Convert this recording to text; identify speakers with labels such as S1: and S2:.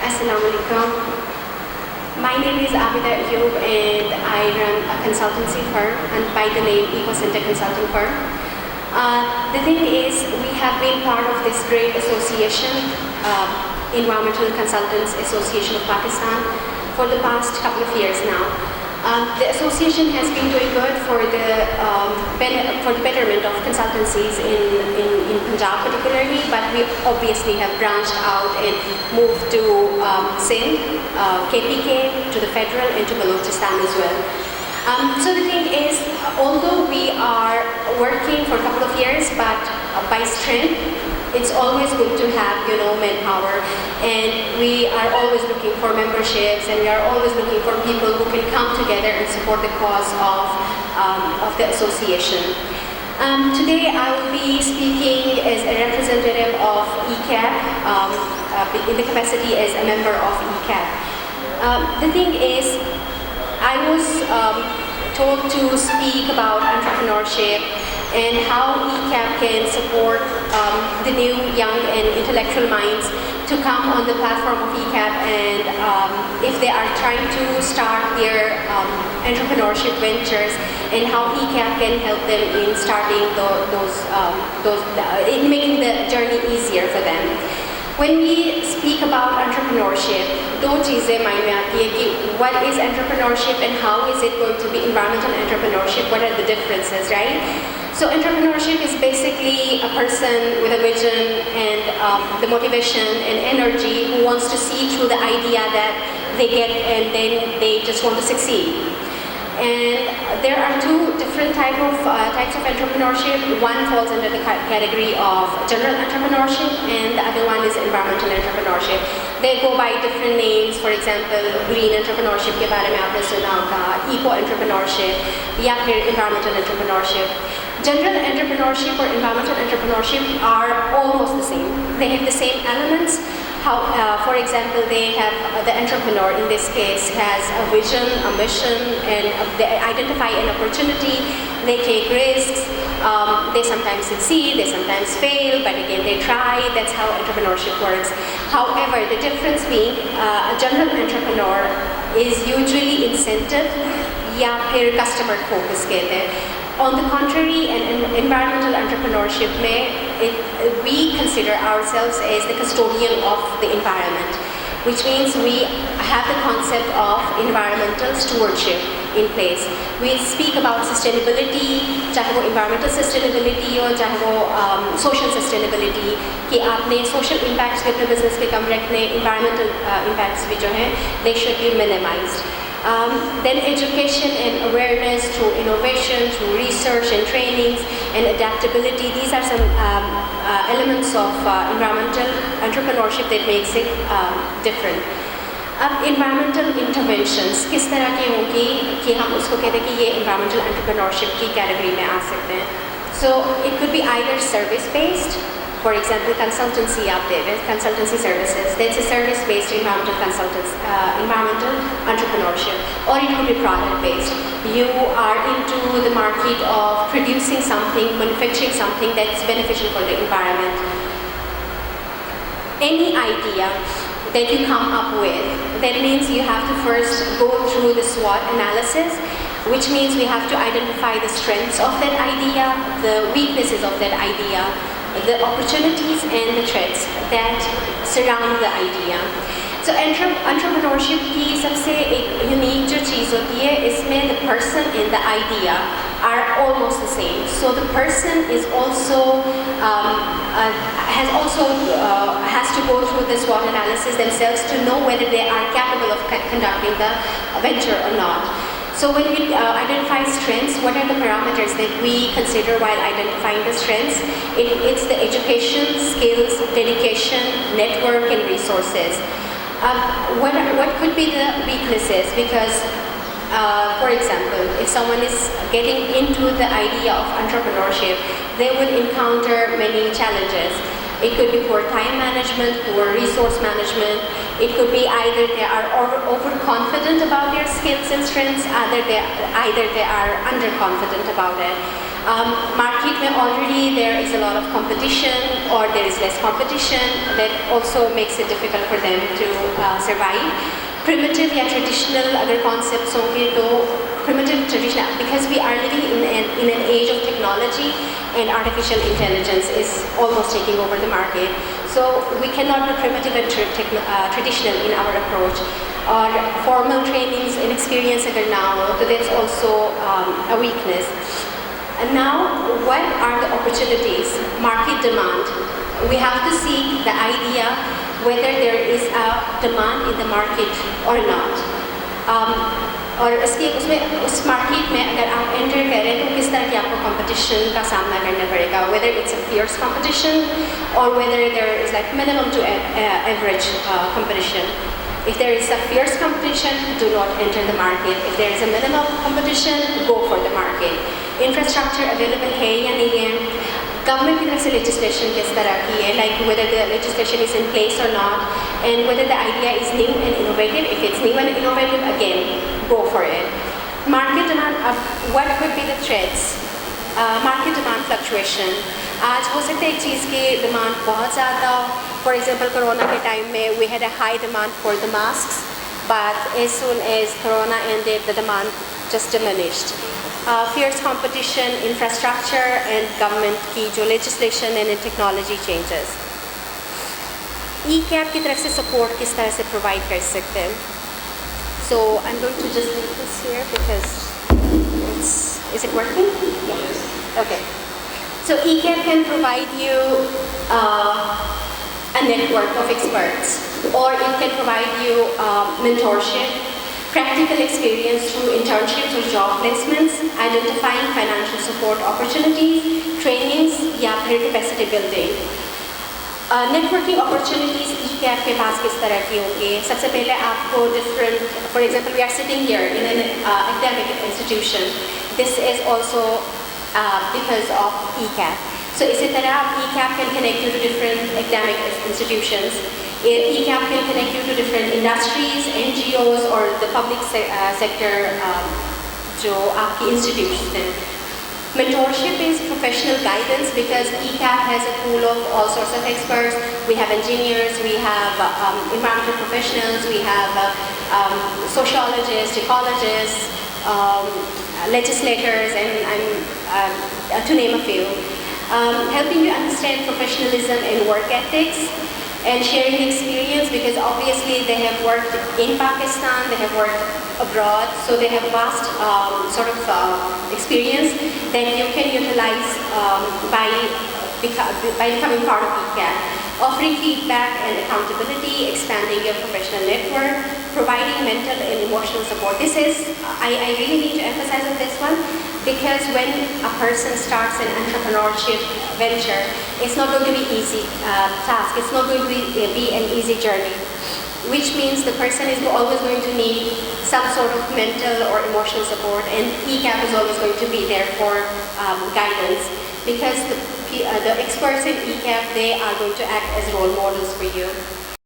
S1: Assalamu-Alikum. My name is Ecap and I run a consultancy firm and by the name Ecocenter Consulting Firm. The thing is, we have been part of this great association, Environmental Consultants Association of Pakistan, for the past couple of years now. The association has been doing good for the betterment of consultancies in Punjab particularly, but we obviously have branched out and moved to Sindh, KPK, to the federal and to Balochistan as well. So the thing is, although we are working for a couple of years, but by strength, it's always good to have, manpower, and we are always looking for memberships, and we are always looking for people who can come together and support the cause of the association. Today I will be speaking as a representative of ecap, in the capacity as a member of ecap. The thing is, I was told to speak about entrepreneurship and how ecap can support the new, young and intellectual minds to come on the platform of ecap, and if they are trying to start their entrepreneurship ventures, and how ecap can help them in starting in making the journey easier for them. When we speak about entrepreneurship, दो चीज़ें मायने आती है कि what is entrepreneurship and how is it going to be environmental entrepreneurship, what are the differences, right? So entrepreneurship is basically a person with a vision and the motivation and energy who wants to see through the idea that they get, and then they just want to succeed. And there are two different types of entrepreneurship. One falls under the category of general entrepreneurship, and the other one is environmental entrepreneurship. They go by different names. For example, green entrepreneurship के बारे में आपने सुना होगा, eco entrepreneurship, या फिर environmental entrepreneurship. General entrepreneurship or environmental entrepreneurship are almost the same. They have the same elements. For example, they have the entrepreneur in this case has a vision, a mission, and they identify an opportunity. They take risks. They sometimes succeed, they sometimes fail, but again they try. That's how entrepreneurship works. However, the difference being a general entrepreneur is usually incentive या फिर customer focus कहते हैं. On the contrary, in environmental entrepreneurship, we consider ourselves as the custodian of the environment, which means we have the concept of environmental stewardship in place. We speak about sustainability, चाहे वो environmental sustainability हो, चाहे वो social sustainability, कि आपने social impacts भी अपने business के कम रखने, environmental impacts भी जो हैं, they should be minimized. Then education and awareness through innovation, through research and trainings and adaptability. These are some elements of environmental entrepreneurship that makes it different. अब environmental interventions किस तरह की होंगी कि हम उसको कहते हैं कि ये environmental entrepreneurship की category में आ सकते हैं. So it could be either service based. For example, consultancy out there, consultancy services. That's a service-based environmental entrepreneurship. Or it could be product-based. You are into the market of producing something, manufacturing something that's beneficial for the environment. Any idea that you come up with, that means you have to first go through the SWOT analysis, which means we have to identify the strengths of that idea, the weaknesses of that idea, the opportunities and the threats that surround the idea. So entrepreneurship की सबसे एक unique जो चीज़ होती है, इसमें the person and the idea are almost the same. So the person is also has to go through this SWOT analysis themselves to know whether they are capable of conducting the venture or not. So when we identify strengths, what are the parameters that we consider while identifying the strengths? It's the education, skills, dedication, network, and resources. What could be the weaknesses? Because, for example, if someone is getting into the idea of entrepreneurship, they would encounter many challenges. It could be poor time management, poor resource management. It could be either they are overconfident about their skills and strengths, either they are underconfident about it. Market में already there is a lot of competition or there is less competition that also makes it difficult for them to survive. Primitive या traditional अगर concepts होंगे तो primitive traditional because we are living in an age of technology and artificial intelligence is almost taking over the market. So we cannot be primitive and traditional in our approach. Or formal trainings and experience agar na ho, so that's also a weakness. And now, what are the opportunities? Market demand. We have to see the idea whether there is a demand in the market or not. और उस market में अगर आप enter करें तो किस तरह की आपको competition का सामना करना पड़ेगा, whether it's a fierce competition or whether there is like minimum to average competition. If there is a fierce competition, do not enter the market. If there is a minimum competition, go for the market. Infrastructure available है या नहीं है? Government की तरफ से legislation किस तरह की है, like whether the legislation is in place or not, and whether the idea is new and innovative. If it's new and innovative, again, go for it. Market demand, what could be the threats? Market demand fluctuation. आज हो सकता है एक चीज़ की demand बहुत ज़्यादा हो. For example, Corona के time में we had a high demand for the masks, but as soon as Corona ended, the demand just diminished. Fierce competition, infrastructure, and government की जो legislation and technology changes. ecap की तरफ से support किस तरह से provide कर सकते हैं? So I'm going to just leave this here because is it working? Yes. Okay. So ecap can provide you a network of experts, or it can provide you mentorship, practical experience through internships or job placements, identifying financial support opportunities, trainings, या फिर capacity building. Networking opportunities ecap के पास किस तरह की होंगी? सबसे पहले आपको different, for example, we are sitting here in an academic institution. This is also because of ecap. So इसी तरह ecap can connect you to different academic institutions. ecap can connect you to different industries, NGOs, or the public sector जो आपकी institutions हैं. Mentorship is professional guidance because ecap has a pool of all sorts of experts. We have engineers, we have environmental professionals, we have sociologists, ecologists, legislators, and to name a few. Helping you understand professionalism and work ethics, and sharing experience because obviously they have worked in Pakistan, they have worked abroad, so they have vast sort of experience that you can utilize by becoming part of ecap. Offering feedback and accountability, expanding your professional network, providing mental and emotional support. This is, I really need to emphasize on this one because when a person starts an entrepreneurship venture, it's not going to be easy task. It's not going to be an easy journey, which means the person is always going to need some sort of mental or emotional support, and ecap is always going to be there for guidance because the experts in ecap, they are going to act as role models for you.